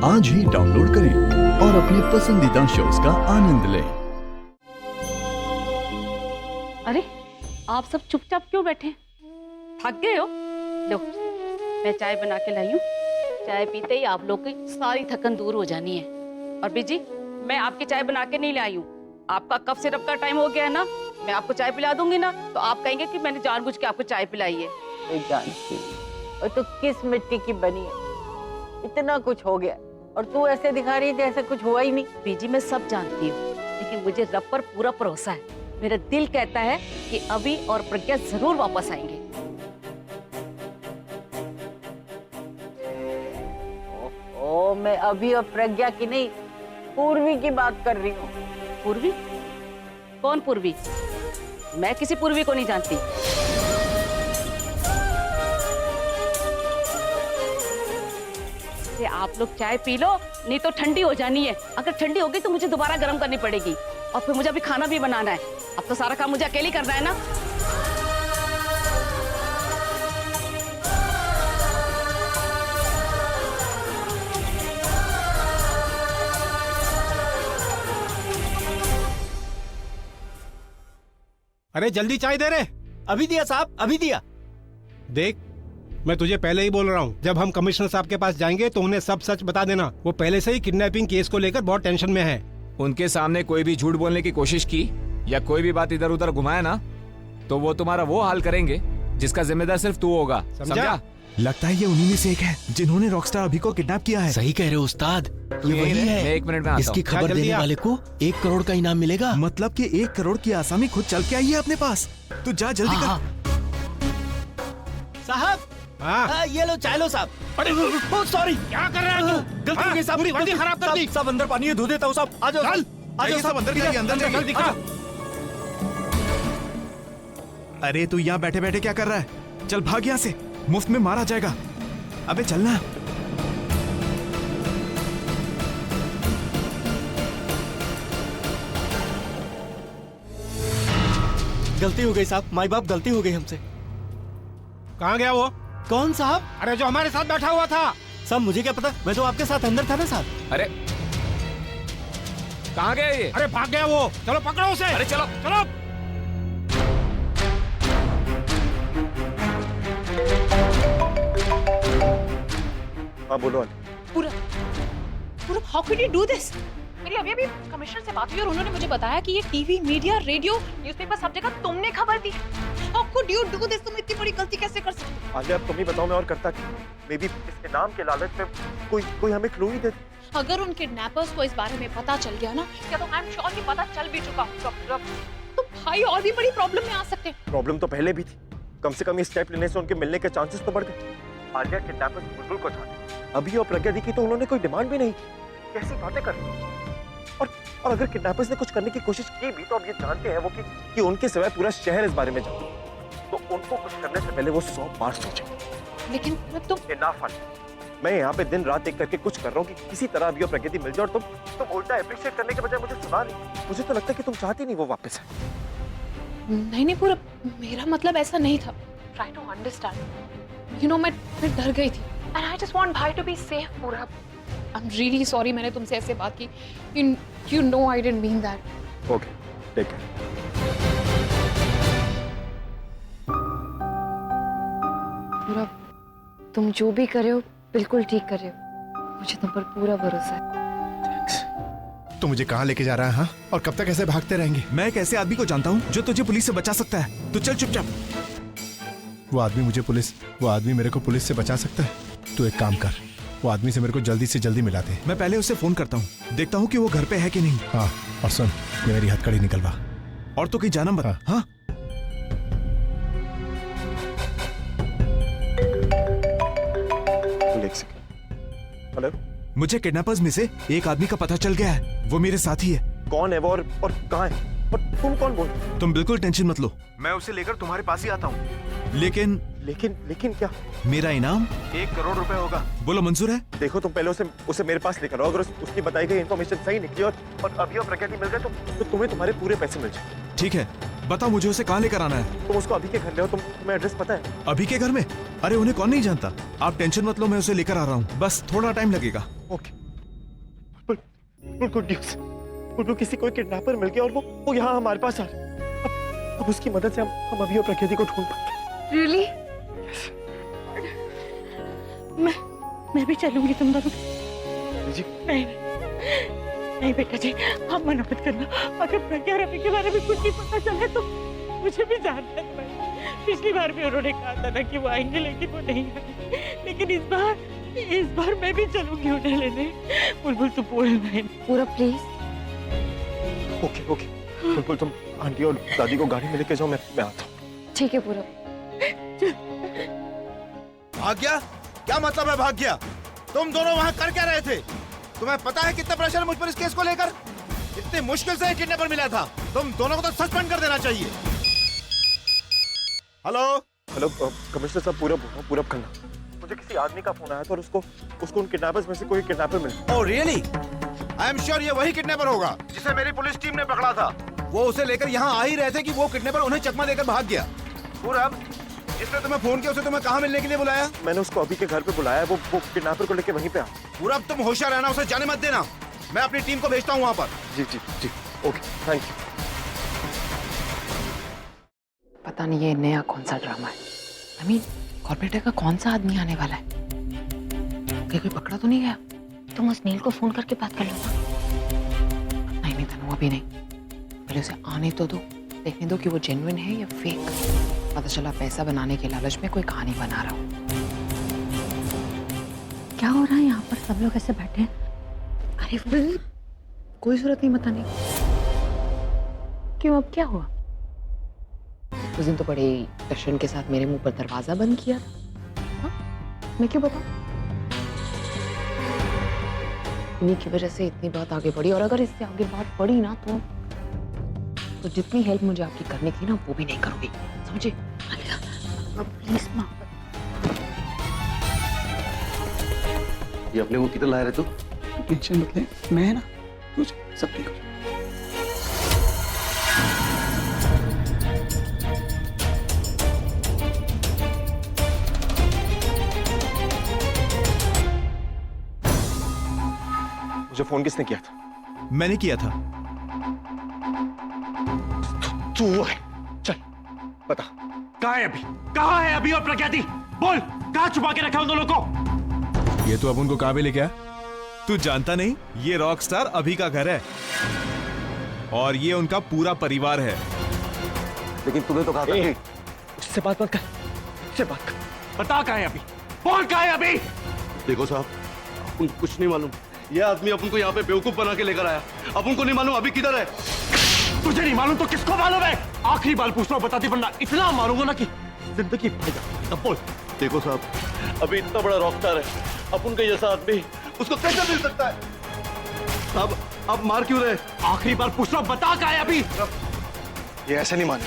आज ही डाउनलोड करें और अपने पसंदीदा शोज का आनंद लें। अरे आप सब चुपचाप क्यों बैठे? थक गए हो? लो मैं चाय बना के लाई हूँ। चाय पीते ही आप लोग की सारी थकन दूर हो जानी है। और बीजी, मैं आपकी चाय बना के नहीं लाई हूँ। आपका कफ सिरप का टाइम हो गया है ना, मैं आपको चाय पिला दूंगी ना तो आप कहेंगे कि मैंने जानबूझ के आपको चाय पिलाई है। जानती और तो किस मिट्टी की बनी है, इतना कुछ हो गया और तू ऐसे दिखा रही जैसे कुछ हुआ ही नहीं। बीजी मैं सब जानती हूँ, लेकिन मुझे रब पर पूरा भरोसा है। मेरा दिल कहता है कि अभी और प्रज्ञा जरूर वापस आएंगे। ओ मैं अभी और प्रज्ञा की नहीं, पूर्वी की बात कर रही हूँ। पूर्वी? कौन पूर्वी? मैं किसी पूर्वी को नहीं जानती। आप लोग चाय पी लो, नहीं तो ठंडी हो जानी है। अगर ठंडी होगी तो मुझे दोबारा गर्म करनी पड़ेगी और फिर मुझे अभी खाना भी बनाना है। अब तो सारा काम मुझे अकेले करना है ना। अरे जल्दी चाय दे रहे। अभी दिया साहब, अभी दिया। देख, मैं तुझे पहले ही बोल रहा हूँ, जब हम कमिश्नर साहब के पास जाएंगे तो उन्हें सब सच बता देना। वो पहले से ही किडनैपिंग केस को लेकर बहुत टेंशन में है। उनके सामने कोई भी झूठ बोलने की कोशिश की या कोई भी बात इधर उधर घुमाया ना तो वो तुम्हारा वो हाल करेंगे जिसका जिम्मेदार सिर्फ तू होगा। समझा? लगता है ये उन्हीं में से एक है जिन्होंने रॉकस्टार अभी को किडनैप किया है। सही कह रहे हो उस्ताद, ये वही मैं है। 1 मिनट में आता इसकी हूँ। खबर देने वाले को 1 करोड़ का इनाम मिलेगा। मतलब कि 1 करोड़ की आसामी खुद चल के आई है अपने पास। तू जा जल्दी हाँ, कर। साहब हाँ। ये लो चाय लो साहब। अरे सॉरी, क्या कर रहा है तू? गलती हो गई साहब, पूरी वर्दी खराब कर दी। सब अंदर पानी है, धो देता हूँ साहब। आ जाओ चल, आ जाओ सब अंदर जाइए, अंदर जाइए। दिखा। अरे तू यहाँ बैठे बैठे क्या कर रहा है? चल भाग यहाँ से, मुफ्त में मारा जाएगा। अबे चलना। गलती हो गई साहब, माई बाप गलती हो गई हमसे। कहाँ गया वो? कौन साहब? अरे जो हमारे साथ बैठा हुआ था। साहब मुझे क्या पता, मैं तो आपके साथ अंदर था ना साहब। अरे कहाँ गया ये? अरे भाग गया वो। चलो पकड़ो उसे। अरे चलो चलो। हाँ बोलो। पूरब, how could you do this? मेरी अभी कमिश्नर से बात हुई और उन्होंने मुझे बताया कि ये टीवी, मीडिया, रेडियो, न्यूज़पेपर सब जगह तुमने खबर दी। How could you do this? तुम इतनी बड़ी गलती कैसे कर सकते हो? आलिया अब तुम ही बताओ, मैं और करता क्या? मे बी इसके नाम के लालच में कोई हमें क्लू ही दे। अगर उन किडनैपर्स को इस बारे में पता चल गया ना, या तो आई एम श्योर कि पता चल भी चुका होगा, तो भाई और भी बड़ी प्रॉब्लम में आ सकते हैं। प्रॉब्लम तो पहले भी थी, कम से कम ये स्टेप लेने से उनके मिलने के चांसेस तो बढ़ गए। आलिया किडनैपर्स बुलबुल को चाहते, अभी और प्रज्ञा दी की तो उन्होंने कोई डिमांड भी नहीं की। कैसी बातें कर रही हैं? और अगर किडनैपर्स ने कुछ करने की कोशिश की भी तो अब ये जानते हैं वो कि उनके सिवाय पूरा शहर इस बारे में जानता है, तो उनको कुछ करने से पहले वो 100 बार सोचेंगे। लेकिन तुम इनफ है, मैं यहाँ पे दिन रात एक करके कुछ कर रहा हूँ कि किसी तरह अभी और प्रगति मिल जाए और तुम उल्टा अप्रिशिएट करने के बजाय मुझे सुना रही। मुझे तो लगता है कि तुम चाहती नहीं वो वापस है। नहीं पूरब, मेरा मतलब ऐसा नहीं था। Try to understand. You know मैं डर गई थी एंड आई जस्ट वांट भाई to be safe. Purab I am really sorry, मैंने तुमसे ऐसे बात की। You know I didn't mean that. Okay take care. Purab, तुम जो भी कर रहे हो बिल्कुल ठीक कर रहे हो। मुझे तुम पर पूरा भरोसा है। तू मुझे कहाँ लेके जा रहा है? हाँ? और कब तक ऐसे भागते रहेंगे? मैं एक ऐसे आदमी को जानता हूँ जो तुझे पुलिस से बचा सकता है। तो चल चुपचाप। वो आदमी मेरे को पुलिस से बचा सकता है। तू एक काम कर, वो आदमी से मेरे को जल्दी से जल्दी मिला दे। मैं पहले उससे फोन करता हूँ, देखता हूँ कि वो घर पे है कि नहीं। हाँ, और सुन, ये मेरी हथकड़ी निकलवा और तो कहीं जाना मत। हाँ? हेलो, मुझे किडनैपर्स में से एक आदमी का पता चल गया है। वो मेरे साथी है। कौन है वो और कहाँ है? और तुम कौन बोल? तुम बिल्कुल टेंशन मत लो, मैं उसे लेकर तुम्हारे पास ही आता हूँ। लेकिन क्या? मेरा इनाम 1 करोड़ रुपए होगा। बोलो मंजूर है? देखो तुम पहले उसे मेरे पास लेकर आओ। अगर उसकी बताई गई इन्फॉर्मेशन सही निकली और अभी और प्रकृति मिल गए तो तुम्हें तुम्हारे पूरे पैसे मिल जाए। ठीक है, बताओ मुझे उसे कहाँ लेकर आना है? तुम उसको अभी के घर ले आओ। तुम्हें एड्रेस पता है? अभी के घर में? अरे उन्हें कौन नहीं जानता। आप टेंशन मत लो, मैं उसे लेकर आ रहा हूँ, बस थोड़ा टाइम लगेगा। ओके गुड न्यूज, उनको किसी कोई किडनैपर मिल गया और वो यहाँ हमारे पास आ रहा है। अब उसकी मदद से हम अभी और प्रकृति को ढूंढ पाएंगे। रियली? मैं भी चलूंगी तुम दोनों। जी नहीं बेटा जी, आप मना मत करना। अगर प्रज्ञा और रवि के बारे में कुछ नहीं पता चले तो मुझे भी जानना है। पिछली बार भी उन्होंने कहा था ना कि वो आएंगे, लेकिन वो नहीं आए। लेकिन इस बार मैं भी चलूंगी उन्हें लेने। बुलबुल तू बोल नहीं। पूरा प्लीज। ओके ओके बिल्कुल, तुम आंटी और दादी को गाड़ी में लेके जाओ, मैं आता हूँ। ठीक है पूरा। भाग गया? क्या मतलब है भाग गया? तुम दोनों वहां कर क्या रहे थे? तुम्हें पता है कितना प्रेशर है मुझ पर इस केस को लेकर? इतनी मुश्किल से किडनैपर मिला था। तुम दोनों को तो सस्पेंड कर देना चाहिए। हेलो हेलो कमिश्नर साहब, पूरब खन्ना। मुझे किसी आदमी का फोन आया था और उसको उन किडनैपर्स में से कोई किडनैपर मिला। Oh really? I am sure ये वही किडनैपर होगा जिसे मेरी पुलिस टीम ने पकड़ा था। वो उसे लेकर यहाँ आ ही रहे थे कि वो किडनैपर उन्हें चकमा देकर भाग गया। पूरब, जिसने तुम्हें फोन किया उसे तुम्हें कहाँ मिलने के लिए बुलाया? मैंने उसको अभी के घर पे बुलाया, वो किडनैपर को लेके वहीं पे आ। पूरब तुम होशियार रहना, उसे जाने मत देना। मैं अपनी टीम को भेजता हूँ वहाँ पर। जी जी जी ओके, थैंक यू। पता नहीं ये नया कौन सा ड्रामा है। आई मीन कॉर्पोरेटर का कौन सा आदमी आने वाला है? कोई पकड़ा तो नहीं गया? तुम उस नील को फोन करके बात कर लो ना। नहीं तनु, अभी नहीं। पहले उसे आने तो दो, देखने दो कि वो जेन्युइन है या फेक। पता चला पैसा बनाने के लालच में कोई कहानी बना रहा हो। क्या हो रहा है यहाँ पर? सब लोग ऐसे बैठे हैं। अरे कोई जरूरत नहीं बताने की। क्यों, अब क्या हुआ? उस दिन तो बड़े टशन के साथ मेरे मुंह पर दरवाजा बंद किया था। हाँ? मैं क्यों बताऊं? इन्हीं की वजह से इतनी बात आगे बढ़ी, और अगर इससे आगे बात बढ़ी ना तो जितनी हेल्प मुझे आपकी करनी थी ना वो भी नहीं करूंगी, समझे? प्लीज माँ। ये अपने को किधर ला रहे तू? टेंशन मत ले, मैं है ना, कुछ सब ठीक हो जाएगा। मुझे फोन किसने किया था? मैंने किया था। तू है, चल बता। कहाँ है अभी? कहाँ है अभी और प्रज्ञाति? बोल, कहाँ छुपा के रखा उन दोनों को? ये तो अब उनको कहाँ भी लेके आया? तू जानता नहीं, ये रॉक स्टार अभी का घर है और ये उनका पूरा परिवार है। लेकिन तूने तो कहा था कि उससे बात मत कर, उससे बात कर। बता कहाँ है अभी? बोल कहाँ है अभी? देखो साहब, उनको कुछ नहीं मालूम। ये आदमी अपन को यहाँ पे बेवकूफ बना के लेकर आया। अपन को नहीं मालूम अभी किधर है। तुझे नहीं मालूम तो किसको मालूम है? आखिरी बार पूछ रहा हूँ, बता दी, वरना इतना मारूंगा ना कि जिंदगी भाग जाएगी। अब बोल। देखो साहब, अभी इतना बड़ा रॉक स्टार है, अपन का जैसा आदमी उसको कैसे मिल सकता है? साहब आप मार क्यों रहे? आखिरी बार पूछ रहा हूँ, बता कहाँ है अभी? ये ऐसे नहीं माने।